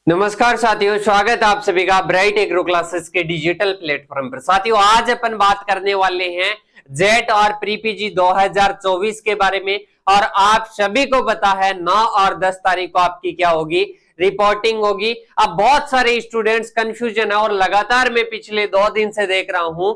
नमस्कार साथियों, स्वागत है आप सभी का ब्राइट एग्रो क्लासेस के डिजिटल प्लेटफॉर्म पर। साथियों, आज अपन बात करने वाले हैं जेट और प्री पीजी 2024 के बारे में। और आप सभी को पता है 9 और 10 तारीख को आपकी क्या होगी, रिपोर्टिंग होगी। अब बहुत सारे स्टूडेंट्स कंफ्यूजन है और लगातार मैं पिछले 2 दिन से देख रहा हूं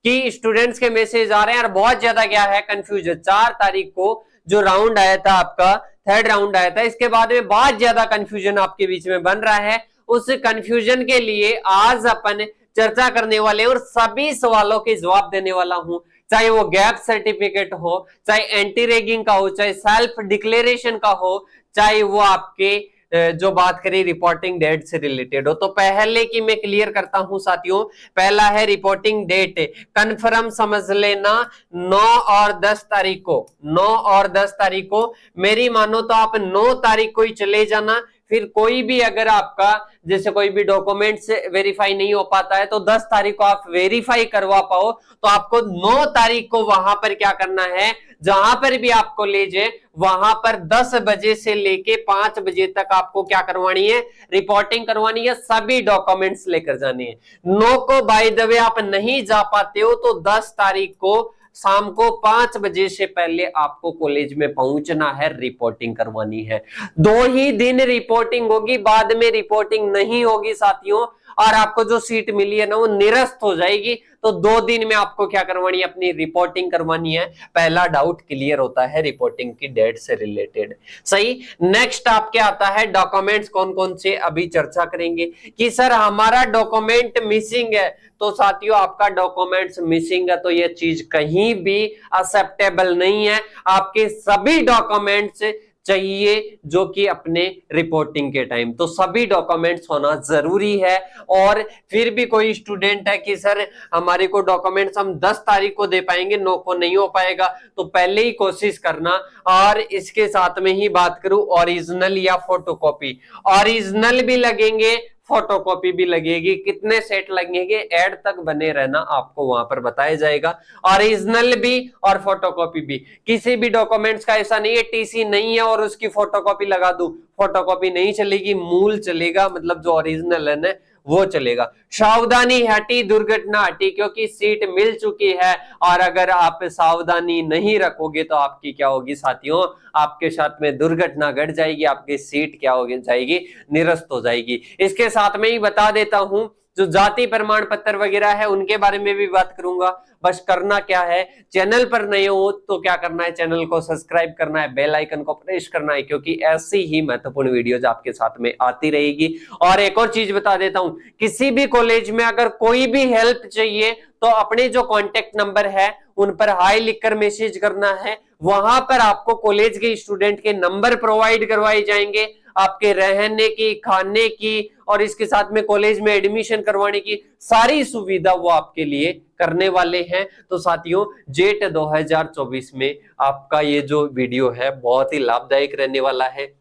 कि स्टूडेंट्स के मैसेज आ रहे हैं और बहुत ज्यादा क्या है कंफ्यूजन। 4 तारीख को जो राउंड आया था, आपका थर्ड राउंड आया था, इसके बाद में बहुत ज्यादा कंफ्यूजन आपके बीच में बन रहा है। उस कंफ्यूजन के लिए आज अपन चर्चा करने वाले और सभी सवालों के जवाब देने वाला हूं। चाहे वो गैप सर्टिफिकेट हो, चाहे एंटी रैगिंग का हो, चाहे सेल्फ डिक्लेरेशन का हो, चाहे वो आपके जो बात करें रिपोर्टिंग डेट से रिलेटेड हो। तो पहले की मैं क्लियर करता हूं साथियों। पहला है रिपोर्टिंग डेट, कंफर्म समझ लेना 9 और 10 तारीख को। 9 और 10 तारीख को मेरी मानो तो आप 9 तारीख को ही चले जाना। फिर कोई भी अगर आपका जैसे कोई भी डॉक्यूमेंट्स वेरीफाई नहीं हो पाता है तो 10 तारीख को आप वेरीफाई करवा पाओ तो आपको 9 तारीख को वहां पर क्या करना है, जहां पर भी आपको ले जाए वहां पर 10 बजे से लेके 5 बजे तक आपको क्या करवानी है, रिपोर्टिंग करवानी है। सभी डॉक्यूमेंट्स लेकर जाने हैं। 9 को बाय द वे आप नहीं जा पाते हो तो 10 तारीख को शाम को 5 बजे से पहले आपको कॉलेज में पहुंचना है, रिपोर्टिंग करवानी है। 2 ही दिन रिपोर्टिंग होगी, बाद में रिपोर्टिंग नहीं होगी साथियों। और आपको जो सीट मिली है ना वो निरस्त हो जाएगी। तो 2 दिन में आपको क्या करवानी है, अपनी रिपोर्टिंग करवानी है। पहला डाउट क्लियर होता है रिपोर्टिंग की डेट से रिलेटेड। सही। नेक्स्ट आपके आता है डॉक्यूमेंट्स कौन कौन से, अभी चर्चा करेंगे कि सर हमारा डॉक्यूमेंट मिसिंग है। तो साथियों, आपका डॉक्यूमेंट्स मिसिंग है तो ये चीज कहीं भी एक्सेप्टेबल नहीं है। आपके सभी डॉक्यूमेंट्स चाहिए जो कि अपने रिपोर्टिंग के टाइम, तो सभी डॉक्यूमेंट्स होना जरूरी है। और फिर भी कोई स्टूडेंट है कि सर हमारे को डॉक्यूमेंट्स हम 10 तारीख को दे पाएंगे, 9 को नहीं हो पाएगा, तो पहले ही कोशिश करना। और इसके साथ में ही बात करूं ओरिजिनल या फोटोकॉपी, ओरिजिनल भी लगेंगे, फोटोकॉपी भी लगेगी। कितने सेट लगेंगे, एड तक बने रहना, आपको वहां पर बताया जाएगा। ओरिजिनल भी और फोटोकॉपी भी। किसी भी डॉक्यूमेंट्स का ऐसा नहीं है टीसी नहीं है और उसकी फोटोकॉपी लगा दूं, फोटोकॉपी नहीं चलेगी, मूल चलेगा, मतलब जो ओरिजिनल है ना वो चलेगा। सावधानी हटी दुर्घटना हटी, क्योंकि सीट मिल चुकी है। और अगर आप सावधानी नहीं रखोगे तो आपकी क्या होगी साथियों, आपके साथ में दुर्घटना घट जाएगी, आपकी सीट क्या होगी, जाएगी, निरस्त हो जाएगी। इसके साथ में ही बता देता हूं जो जाति प्रमाण पत्र वगैरह है उनके बारे में भी बात करूंगा। बस करना क्या है, चैनल पर नए हो तो क्या करना है, चैनल को सब्सक्राइब करना है, बेल आइकन को प्रेस करना है, क्योंकि ऐसी ही महत्वपूर्ण वीडियोज आपके साथ में आती रहेगी। और एक और चीज बता देता हूं, किसी भी कॉलेज में अगर कोई भी हेल्प चाहिए तो अपने जो कॉन्टेक्ट नंबर है उन पर हाई लिखकर मैसेज करना है। वहां पर आपको कॉलेज के स्टूडेंट के नंबर प्रोवाइड करवाए जाएंगे, आपके रहने की, खाने की और इसके साथ में कॉलेज में एडमिशन करवाने की सारी सुविधा वो आपके लिए करने वाले हैं। तो साथियों, जेट 2024 में आपका ये जो वीडियो है बहुत ही लाभदायक रहने वाला है।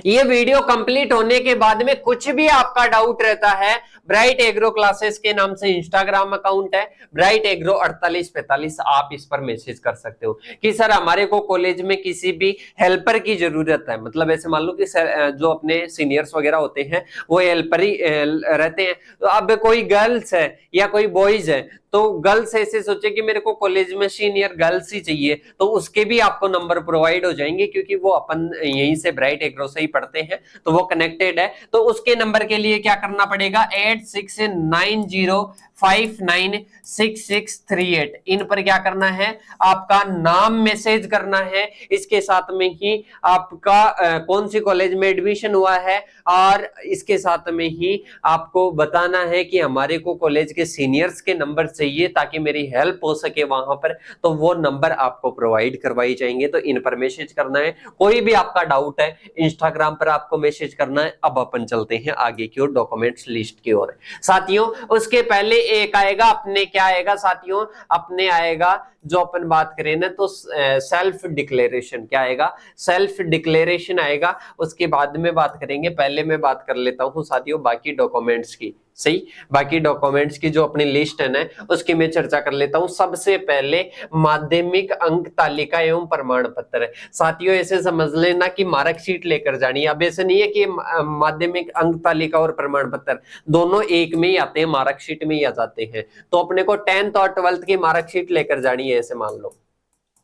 ये वीडियो कंप्लीट होने के बाद में कुछ भी आपका डाउट रहता है, ब्राइट एग्रो क्लासेस के नाम से इंस्टाग्राम अकाउंट है, ब्राइट एग्रो 4845, आप इस पर मैसेज कर सकते हो कि सर हमारे को कॉलेज में किसी भी हेल्पर की जरूरत है। मतलब ऐसे मान लो कि सर जो अपने सीनियर्स वगैरह होते हैं वो हेल्पर ही रहते हैं। तो अब कोई गर्ल्स है या कोई बॉयज है तो गर्ल्स ऐसे सोचे कि मेरे को कॉलेज में सीनियर गर्ल्स ही चाहिए, तो उसके भी आपको नंबर प्रोवाइड हो जाएंगे, क्योंकि वो अपन यहीं से ब्राइट एग्रो से ही पढ़ते हैं तो वो कनेक्टेड है। तो उसके नंबर के लिए क्या करना पड़ेगा, 8690596638, इन पर क्या करना है, आपका नाम मैसेज करना है। इसके साथ में ही आपका कौन सी कॉलेज में एडमिशन हुआ है और इसके साथ में ही आपको बताना है कि हमारे को कॉलेज के सीनियर्स के नंबर चाहिए ताकि मेरी हेल्प हो सके वहां पर, तो वो नंबर आपको प्रोवाइड करवाई जाएंगे। तो इन पर मैसेज करना है। कोई भी आपका डाउट है इंस्टाग्राम पर आपको मैसेज करना है। अब अपन चलते हैं आगे की ओर, डॉक्यूमेंट्स लिस्ट की ओर। साथियों, उसके पहले एक आएगा अपने, क्या आएगा साथियों, अपने आएगा जो अपन बात करें ना तो सेल्फ डिक्लेरेशन क्या आएगा, सेल्फ डिक्लेरेशन आएगा। उसके बाद में बात करेंगे, पहले मैं बात कर लेता हूं साथियों बाकी डॉक्यूमेंट्स की। सही, बाकी डॉक्यूमेंट्स की जो अपनी लिस्ट है ना उसकी मैं चर्चा कर लेता हूं। सबसे पहले माध्यमिक अंक तालिका एवं प्रमाण पत्र है साथियों। ऐसे समझ लेना कि मार्कशीट लेकर जानी है। अब ऐसे नहीं है कि माध्यमिक अंक तालिका और प्रमाण पत्र दोनों एक में ही आते हैं, मार्कशीट में ही आ जाते हैं। तो अपने को 10th और 12th की मार्कशीट लेकर जानी है, ऐसे मान लो।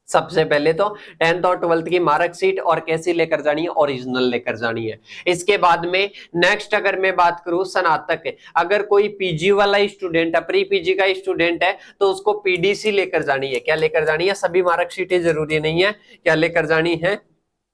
सबसे पहले तो 10th और 12th की मार्कशीट, और कैसी लेकर जानी है, ओरिजिनल लेकर जानी है। इसके बाद में नेक्स्ट अगर मैं बात करूं स्नातक, अगर कोई पीजी वाला स्टूडेंट है, प्री पीजी का स्टूडेंट है, तो उसको पीडीसी लेकर जानी है। क्या लेकर जानी है, सभी मार्कशीटें जरूरी नहीं है, क्या लेकर जानी है,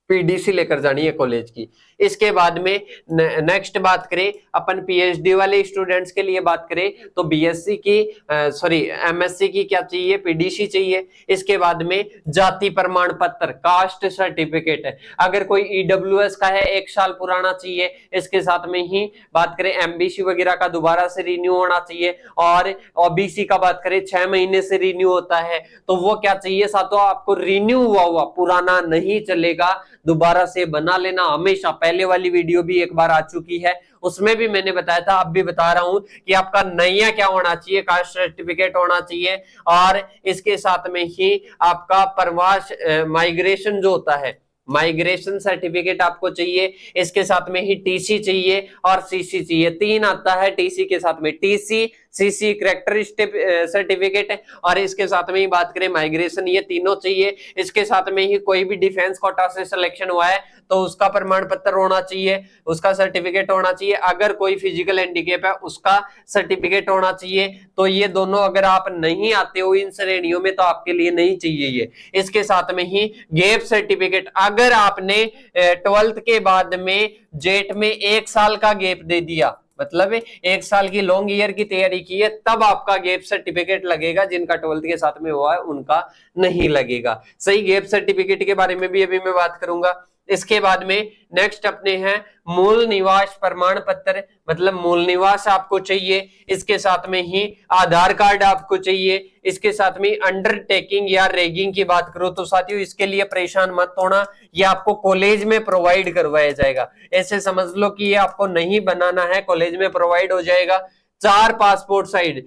पीडीसी लेकर जानी है कॉलेज की। इसके बाद में नेक्स्ट बात करें अपन पीएचडी वाले स्टूडेंट्स के लिए बात करें तो बीएससी की सॉरी एमएससी की क्या चाहिए, पीडीसी चाहिए। इसके बाद में जाति प्रमाण पत्र, कास्ट सर्टिफिकेट है, अगर कोई ईडब्ल्यूएस का है 1 साल पुराना चाहिए। इसके साथ में ही बात करें एमबीसी वगैरह का दोबारा से रिन्यू होना चाहिए, और ओबीसी का बात करें 6 महीने से रिन्यू होता है, तो वो क्या चाहिए साथों, आपको रिन्यू हुआ पुराना नहीं चलेगा, दोबारा से बना लेना हमेशा। पहले वाली वीडियो भी एक बार आ चुकी है, उसमें भी मैंने बताया था, अब भी बता रहा हूं कि आपका नया क्या होना चाहिए, कास्ट सर्टिफिकेट होना चाहिए। और इसके साथ में ही आपका प्रवास माइग्रेशन जो होता है, माइग्रेशन सर्टिफिकेट आपको चाहिए। इसके साथ में ही टीसी चाहिए और सीसी चाहिए। 3 आता है टीसी के साथ में, टीसी, सीसी कैरेक्टरिस्टिक सर्टिफिकेट है, और इसके साथ में ही बात करें माइग्रेशन, ये तीनों चाहिए। इसके साथ में ही कोई भी डिफेंस कोटा से सिलेक्शन हुआ है तो उसका प्रमाण पत्र होना चाहिए, उसका सर्टिफिकेट होना चाहिए। अगर कोई फिजिकल हैंडीकैप है उसका सर्टिफिकेट होना चाहिए। तो ये दोनों अगर आप नहीं आते हो इन श्रेणियों में तो आपके लिए नहीं चाहिए ये। इसके साथ में ही गैप सर्टिफिकेट, अगर आपने 12th के बाद में जेट में 1 साल का गैप दे दिया, मतलब 1 साल की लॉन्ग ईयर की तैयारी की है, तब आपका गैप सर्टिफिकेट लगेगा। जिनका 12th के साथ में हुआ है उनका नहीं लगेगा। सही, गैप सर्टिफिकेट के बारे में भी अभी मैं बात करूंगा। इसके बाद में नेक्स्ट अपने हैं मूल निवास प्रमाण पत्र, मतलब मूल निवास आपको चाहिए। इसके साथ में ही आधार कार्ड आपको चाहिए। इसके साथ में अंडरटेकिंग या रैगिंग की बात करो तो साथियों इसके लिए परेशान मत होना, ये आपको कॉलेज में प्रोवाइड करवाया जाएगा। ऐसे समझ लो कि ये आपको नहीं बनाना है, कॉलेज में प्रोवाइड हो जाएगा। 4 पासपोर्ट साइज,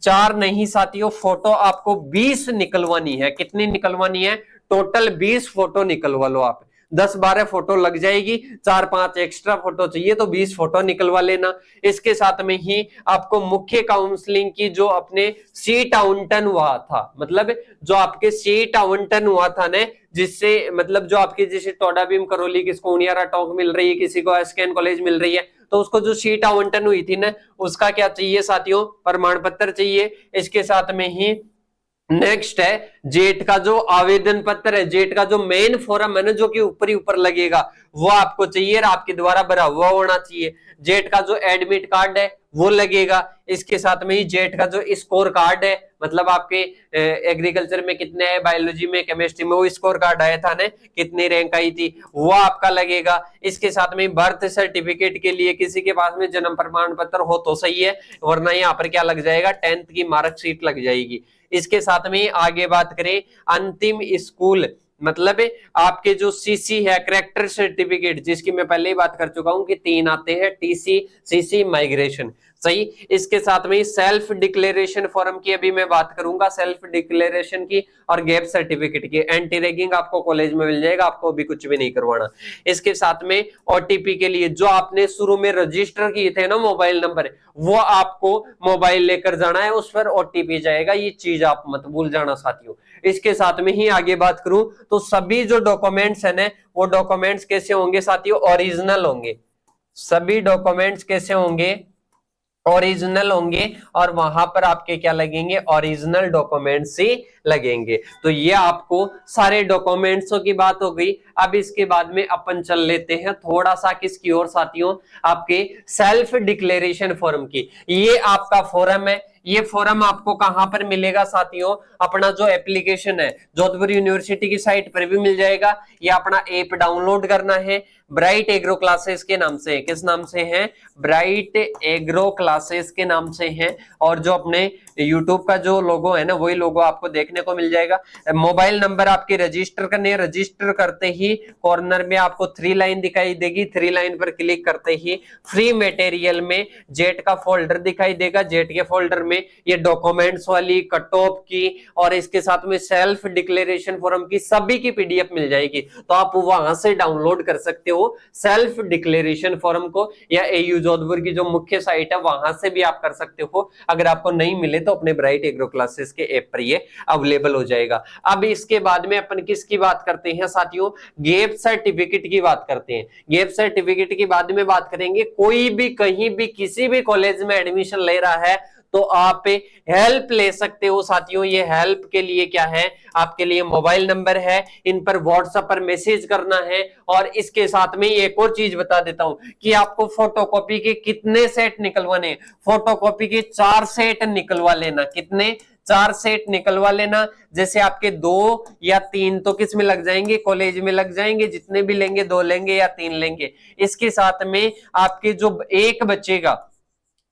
4 नहीं साथियों, फोटो आपको 20 निकलवानी है। कितनी निकलवानी है, टोटल 20 फोटो निकलवा लो आप। 10-12 फोटो लग जाएगी, 4-5 एक्स्ट्रा फोटो चाहिए तो 20 फोटो निकलवा लेना। इसके साथ में ही आपको मुख्य काउंसलिंग की जो अपने सीट आवंटन हुआ था, मतलब जो आपके सीट आवंटन हुआ था ना, जिससे मतलब जो आपकी जैसे टोडा भीम करौली किसको उनियारा टोंक मिल रही है, किसी को एसकेएन कॉलेज मिल रही है, तो उसको जो सीट आवंटन हुई थी ना उसका क्या चाहिए साथियों, प्रमाण पत्र चाहिए। इसके साथ में ही नेक्स्ट है जेट का जो आवेदन पत्र है, जेट का जो मेन फॉर्म है ना जो कि ऊपर ही ऊपर लगेगा वो आपको चाहिए और आपके द्वारा भरा हुआ होना चाहिए। जेट का जो एडमिट कार्ड है वो लगेगा। इसके साथ में ही जेट का जो स्कोर कार्ड है, मतलब आपके एग्रीकल्चर में कितने है, बायोलॉजी में, केमिस्ट्री में वो स्कोर कार्ड आया था ना, कितनी रैंक आई थी, वो आपका लगेगा। इसके साथ में बर्थ सर्टिफिकेट के लिए किसी के पास में जन्म प्रमाण पत्र हो तो सही है, वरना यहाँ पर क्या लग जाएगा, 10th की मार्कशीट लग जाएगी। इसके साथ में आगे बात करें अंतिम स्कूल, मतलब आपके जो सीसी है कैरेक्टर सर्टिफिकेट, जिसकी मैं पहले ही बात कर चुका हूं कि 3 आते हैं, टीसी, सीसी, माइग्रेशन। सही, इसके साथ में सेल्फ डिक्लेरेशन फॉर्म की अभी मैं बात करूंगा, सेल्फ डिक्लेरेशन की और गैप सर्टिफिकेट की। एंटी रैगिंग आपको कॉलेज में मिल जाएगा, आपको अभी कुछ भी नहीं करवाना। इसके साथ में ओटीपी के लिए जो आपने शुरू में रजिस्टर किए थे ना मोबाइल नंबर, वो आपको मोबाइल लेकर जाना है, उस पर ओटीपी जाएगा, ये चीज आप मत भूल जाना साथियों। इसके साथ में ही आगे बात करूं तो सभी जो डॉक्यूमेंट्स है ना वो डॉक्यूमेंट्स कैसे होंगे साथियों, ओरिजिनल होंगे। सभी डॉक्यूमेंट्स कैसे होंगे, ओरिजिनल होंगे, और वहां पर आपके क्या लगेंगे, ओरिजिनल डॉक्यूमेंट्स ही लगेंगे। तो ये आपको सारे डॉक्यूमेंट्सों की बात हो गई। अब इसके बाद में अपन चल लेते हैं थोड़ा सा किसकी ओर साथियों, आपके सेल्फ डिक्लेरेशन फॉर्म की। ये आपका फॉर्म है, ये फॉर्म आपको कहां पर मिलेगा साथियों, अपना जो एप्लीकेशन है जोधपुर यूनिवर्सिटी की साइट पर भी मिल जाएगा, या अपना ऐप डाउनलोड करना है ब्राइट एग्रो क्लासेस के नाम से। किस नाम से है? ब्राइट एग्रो क्लासेस के नाम से है। और जो अपने यूट्यूब का जो लोगो है ना, वही लोगो आपको देखने को मिल जाएगा। मोबाइल नंबर आपके रजिस्टर करने हैं, रजिस्टर करते ही कॉर्नर में आपको 3 लाइन दिखाई देगी, 3 लाइन पर क्लिक करते ही फ्री मटेरियल में जेट का फोल्डर दिखाई देगा। जेट के फोल्डर में ये डॉक्यूमेंट्स वाली, कट ऑफ की और इसके साथ में सेल्फ डिक्लेरेशन फॉर्म की सभी की पीडीएफ मिल जाएगी। तो आप वहां से डाउनलोड कर सकते हो सेल्फ डिक्लेरेशन फॉर्म को, या एयू जोधपुर की जो मुख्य साइट है वहां से भी आप कर सकते हो। अगर आपको नहीं मिले तो अपने ब्राइट एग्रो क्लासेस के ऐप पर ये अवेलेबल हो जाएगा। अब इसके बाद में अपन किसकी बात करते हैं साथियों? गैप सर्टिफिकेट की बात करते हैं। गैप सर्टिफिकेट की बाद में बात करेंगे। कोई भी कहीं भी किसी भी कॉलेज में एडमिशन ले रहा है तो आप हेल्प ले सकते हो साथियों। ये हेल्प के लिए क्या है? आपके लिए मोबाइल नंबर है, इन पर व्हाट्सएप पर मैसेज करना है। और इसके साथ में एक और चीज बता देता हूं कि आपको फोटोकॉपी के कितने सेट निकलवाने? फोटोकॉपी के 4 सेट निकलवा लेना। कितने? 4 सेट निकलवा लेना। जैसे आपके 2 या 3 तो किस में लग जाएंगे? कॉलेज में लग जाएंगे। जितने भी लेंगे 2 लेंगे या 3 लेंगे। इसके साथ में आपके जो एक बचेगा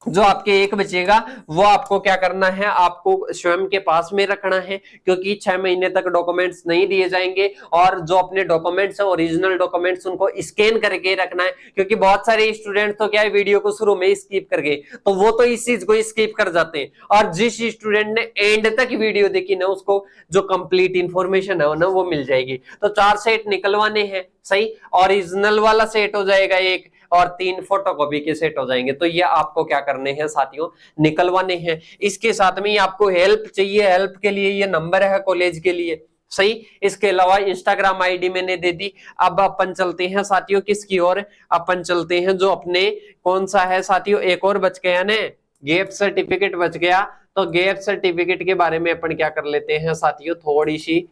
वो आपको क्या करना है? आपको स्वयं के पास में रखना है, क्योंकि 6 महीने तक डॉक्यूमेंट्स नहीं दिए जाएंगे। और जो अपने डॉक्यूमेंट्स हैं, ओरिजिनल डॉक्यूमेंट्स, उनको स्कैन करके रखना है। क्योंकि बहुत सारे स्टूडेंट तो क्या है, वीडियो को शुरू में स्किप कर गए, तो वो तो इस चीज को स्किप कर जाते हैं। और जिस स्टूडेंट ने एंड तक वीडियो देखी ना, उसको जो कंप्लीट इंफॉर्मेशन है ना, वो मिल जाएगी। तो 4 सेट निकलवाने हैं। सही, ओरिजिनल वाला सेट हो जाएगा एक, और 3 फोटोकॉपी के सेट हो जाएंगे। तो ये आपको क्या करने हैं साथियों? निकलवाने हैं। इसके साथ में आपको हेल्प चाहिए। हेल्प के लिए ये नंबर है कॉलेज के लिए। सही, इसके अलावा इंस्टाग्राम आईडी मैंने दे दी। अब अपन चलते हैं साथियों किसकी ओर? अपन चलते हैं जो अपने कौन सा है साथियों, एक और बच गया ना, गैप सर्टिफिकेट बच गया। तो गैप सर्टिफिकेट के बारे में अपन क्या कर लेते हैं साथियों, थोड़ी सी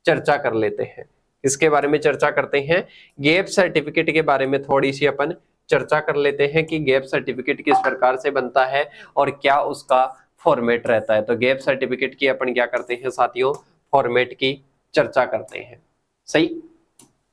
चर्चा कर लेते हैं। इसके बारे में चर्चा करते हैं। गैप सर्टिफिकेट के बारे में थोड़ी सी अपन चर्चा कर लेते हैं कि गैप सर्टिफिकेट किस प्रकार से बनता है और क्या उसका फॉर्मेट रहता है। तो गैप सर्टिफिकेट की अपन क्या करते हैं साथियों, फॉर्मेट की चर्चा करते हैं। सही,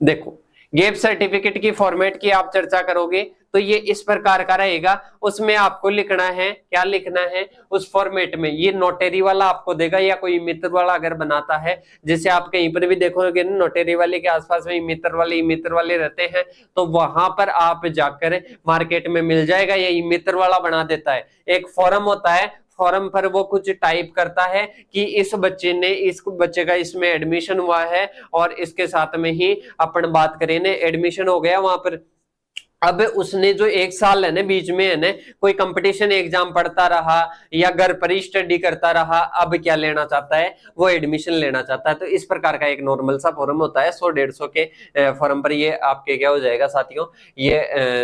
देखो गैप सर्टिफिकेट की फॉर्मेट की आप चर्चा करोगे तो ये इस प्रकार का रहेगा। उसमें आपको लिखना है, क्या लिखना है उस फॉर्मेट में? ये नोटेरी वाला आपको देगा, या कोई मित्र वाला अगर बनाता है, जैसे आप कहीं पर भी देखोगे ना, नोटेरी वाले के आसपास में मित्र वाले रहते हैं, तो वहां पर आप जाकर मार्केट में मिल जाएगा। ये मित्र वाला बना देता है। एक फॉर्म होता है, फॉर्म पर वो कुछ टाइप करता है कि इस बच्चे का इसमें एडमिशन हुआ है, और इसके साथ में ही अपन बात करें ना, एडमिशन हो गया वहां पर। अब उसने जो 1 साल है ना बीच में है ना, कोई कंपटीशन एग्जाम पढ़ता रहा या घर पर ही स्टडी करता रहा, अब क्या लेना चाहता है? वो एडमिशन लेना चाहता है। तो इस प्रकार का एक नॉर्मल सा फॉर्म होता है। 100-150 के फॉर्म पर ये आपके क्या हो जाएगा साथियों, ये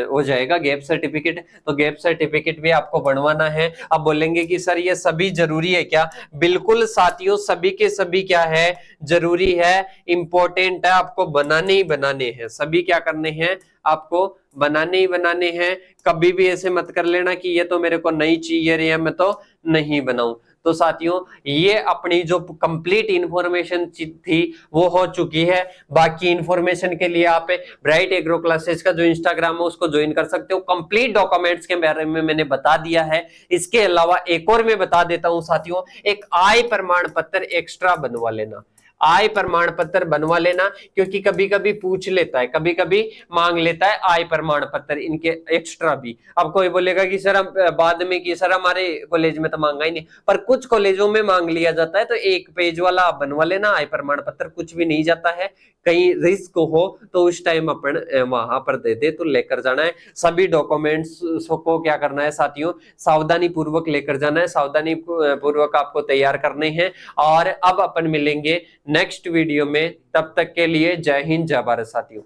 हो जाएगा गैप सर्टिफिकेट। तो गैप सर्टिफिकेट भी आपको बनवाना है। अब बोलेंगे कि सर ये सभी जरूरी है क्या? बिल्कुल साथियों, सभी के सभी क्या है, जरूरी है, इंपॉर्टेंट है, आपको बनाने ही बनाने हैं। सभी क्या करने हैं? आपको बनाने ही बनाने हैं। कभी भी ऐसे मत कर लेना कि ये तो मेरे को नहीं चाहिए या मैं तो नहीं बनाऊं। तो साथियों ये अपनी जो कंप्लीट इंफॉर्मेशन थी वो हो चुकी है। बाकी इंफॉर्मेशन के लिए आप ब्राइट एग्रो क्लासेस का जो इंस्टाग्राम है उसको ज्वाइन कर सकते हो। कंप्लीट डॉक्यूमेंट्स के बारे में मैंने बता दिया है। इसके अलावा एक और मैं बता देता हूं साथियों, एक आय प्रमाण पत्र एक्स्ट्रा बनवा लेना। आय प्रमाण पत्र बनवा लेना, क्योंकि कभी कभी पूछ लेता है, कभी कभी मांग लेता है आय प्रमाण पत्र इनके एक्स्ट्रा भी। अब कोई बोलेगा कि सर हम बाद में कि सर हमारे कॉलेज में तो मांगा ही नहीं, पर कुछ कॉलेजों में मांग लिया जाता है। तो 1 पेज वाला आप बनवा लेना आय प्रमाण पत्र, कुछ भी नहीं जाता है। कहीं रिस्क हो तो उस टाइम अपन वहां पर दे दे तो लेकर जाना है। सभी डॉक्यूमेंट्स को क्या करना है साथियों, सावधानी पूर्वक लेकर जाना है, सावधानी पूर्वक आपको तैयार करने हैं। और अब अपन मिलेंगे नेक्स्ट वीडियो में, तब तक के लिए जय हिंद जय भारत साथियों।